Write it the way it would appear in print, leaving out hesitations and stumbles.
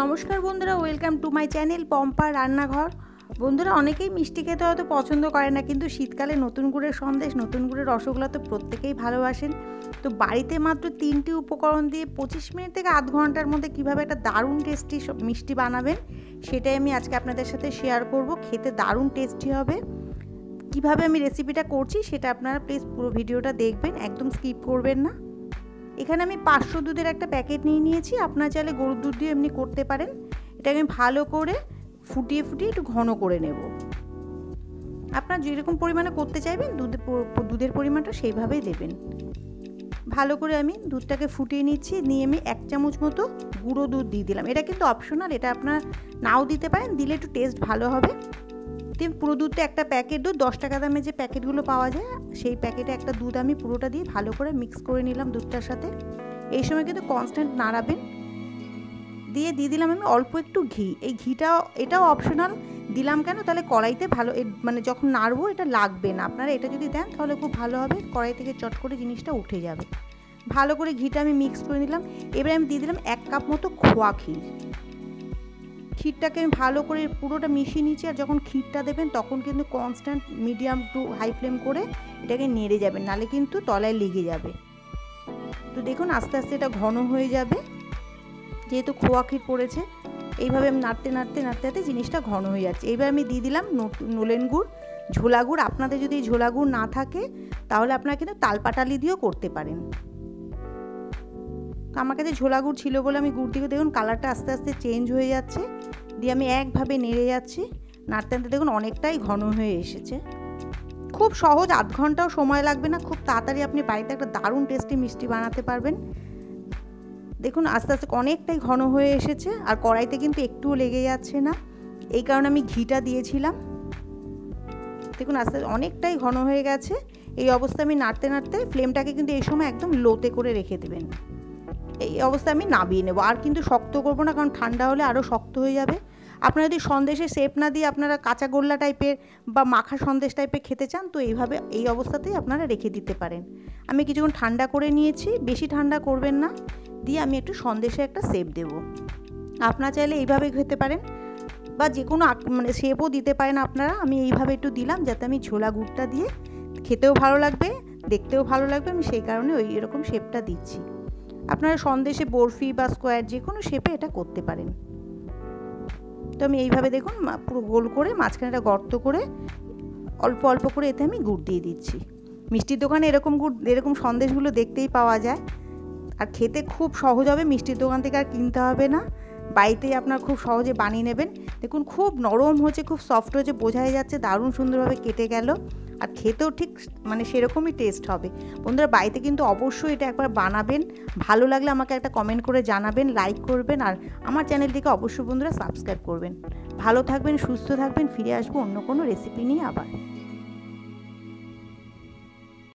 নমস্কার বন্ধুরা, welcome to my channel Pampa রান্নাঘর। বন্ধুরা, অনেকেই মিষ্টি খেতে হয়তো পছন্দ করে না, কিন্তু শীতকালে নতুন গুড়ের সন্দেশ, নতুন গুড়ের রসগোল্লা তো প্রত্যেকেই ভালোবাসেন। তো বাড়িতে মাত্র 3টি উপকরণ দিয়ে 25 মিনিট থেকে আধ ঘন্টার মধ্যে কীভাবে একটা দারুণ টেস্টি মিষ্টি বানাবেন সেটাই আমি আজকে আপনাদের সাথে শেয়ার করব। খেতে দারুণ টেস্টি হবে। কিভাবে আমি রেসিপিটা করছি সেটা আপনারা প্লিজ পুরো ভিডিওটা দেখবেন, একদম স্কিপ করবেন না। এখানে আমি 500 দুধের একটা প্যাকেট নিয়ে নিয়েছি। আপনারা চাইলে গরুর দুধ দিয়ে এমনি করতে পারেন। এটাকে আমি ভালো করে ফুটিয়ে একটু ঘন করে নেব। আপনারা যেরকম পরিমাণে করতে চাইবেন দুধের পরিমাণটা সেইভাবেই দেবেন। ভালো করে আমি দুধটাকে ফুটিয়ে নিচ্ছি, নিয়ে আমি 1 চামচ মতো গুঁড়ো দুধ দিয়ে দিলাম। এটা কিন্তু অপশনাল, এটা আপনারা নাও দিতে পারেন, দিলে একটু টেস্ট ভালো হবে। পুরো দুধটা একটা প্যাকেট দুধ 10 টাকা দামে যে প্যাকেটগুলো পাওয়া যায় সেই প্যাকেটে একটা দুধ আমি পুরোটা দিয়ে ভালো করে মিক্স করে নিলাম দুধটার সাথে। এই সময় কিন্তু কনস্ট্যান্ট নাড়াবেন। দিয়ে দিলাম আমি অল্প একটু ঘি। এই ঘিটা এটাও অপশনাল, দিলাম কেন, তাহলে কড়াইতে ভালো মানে যখন নাড়বো এটা লাগবে না। আপনারা এটা যদি দেন তাহলে খুব ভালো হবে, কড়াই থেকে চট করে জিনিসটা উঠে যাবে। ভালো করে ঘিটা আমি মিক্স করে নিলাম। এবারে আমি দিয়ে দিলাম 1 কাপ মতো খোয়া ক্ষীর। ক্ষীরটাকে আমি ভালো করে পুরোটা মিশিয়ে নিচ্ছি। আর যখন ক্ষীরটা দেবেন তখন কিন্তু constant medium to high flame করে এটাকে নেড়ে যাবেন, নাহলে কিন্তু তলায় লেগে যাবে। তো দেখুন আস্তে আস্তে এটা ঘন হয়ে যাবে, যেহেতু খোয়া ক্ষীর পড়েছে। এইভাবে আমি নাড়তে নাড়তে জিনিসটা ঘন হয়ে যাচ্ছে। এইবার আমি দিয়ে দিলাম নলেন গুড়, ঝোলা গুড়। আপনাদের যদি ঝোলা গুড় না থাকে তাহলে আপনারা কিন্তু তালপাটালি দিয়েও করতে পারেন। আমার কাছে ঝোলা গুড় ছিল বলে আমি গুড় দিয়ে, দেখুন কালারটা আস্তে আস্তে চেঞ্জ হয়ে যাচ্ছে। দিয়ে আমি একভাবে নেড়ে যাচ্ছি, নাড়তে দেখুন অনেকটাই ঘন হয়ে এসেছে। খুব সহজ, আধ ঘন্টাও সময় লাগবে না। খুব তাড়াতাড়ি আপনি বাড়িতে একটা দারুণ টেস্টি মিষ্টি বানাতে পারবেন। দেখুন আস্তে আস্তে অনেকটাই ঘন হয়ে এসেছে, আর কড়াইতে কিন্তু একটুও লেগে যাচ্ছে না। এই কারণে আমি ঘিটা দিয়েছিলাম। দেখুন আস্তে আস্তে অনেকটাই ঘন হয়ে গেছে। এই অবস্থায় আমি নাড়তে ফ্লেমটাকে কিন্তু এই সময় একদম লোতে করে রেখে দেবেন। এই অবস্থায় আমি নামিয়ে নেব। আর কিন্তু শক্ত করবো না, কারণ ঠান্ডা হলে আরও শক্ত হয়ে যাবে। আপনারা যদি সন্দেশের শেপ না দিয়ে আপনারা কাঁচা গোল্লা টাইপের বা মাখা সন্দেশ টাইপের খেতে চান তো এইভাবে এই অবস্থাতেই আপনারা রেখে দিতে পারেন। আমি কিছুক্ষণ ঠান্ডা করে নিয়েছি, বেশি ঠান্ডা করবেন না। দিয়ে আমি একটু সন্দেশে একটা শেপ দেব। আপনারা চাইলে এইভাবে খেতে পারেন বা যে কোনো মানে শেপও দিতে পারেন আপনারা। আমি এইভাবে একটু দিলাম যাতে আমি ঝোলা গুড়টা দিয়ে খেতেও ভালো লাগবে, দেখতেও ভালো লাগবে। আমি সেই কারণে এরকম শেপটা দিচ্ছি। আপনারা সন্দেশে বরফি বা স্কোয়ার যে কোনো শেপে এটা করতে পারেন। তো আমি এইভাবে দেখুন পুরো গোল করে মাঝখানেটা গর্ত করে অল্প অল্প করে এতে আমি গুড় দিয়ে দিচ্ছি। মিষ্টির দোকানে এরকম সন্দেশগুলো দেখতেই পাওয়া যায়, আর খেতে খুব সহজ হবে। মিষ্টির দোকান থেকে আর কিনতে হবে না, বাড়িতেই আপনার খুব সহজে বানিয়ে নেবেন। দেখুন খুব নরম হচ্ছে, খুব সফট হচ্ছে, বোঝাই যাচ্ছে দারুণ সুন্দরভাবে কেটে গেল। আর খেতেও ঠিক মানে সেরকমই টেস্ট হবে। বন্ধুরা, বাড়িতে কিন্তু অবশ্যই এটা একবার বানাবেন। ভালো লাগলে আমাকে একটা কমেন্ট করে জানাবেন, লাইক করবেন, আর আমার চ্যানেলটিকে অবশ্যই বন্ধুরা সাবস্ক্রাইব করবেন। ভালো থাকবেন, সুস্থ থাকবেন। ফিরে আসবো অন্য কোনো রেসিপি নিয়ে আবার।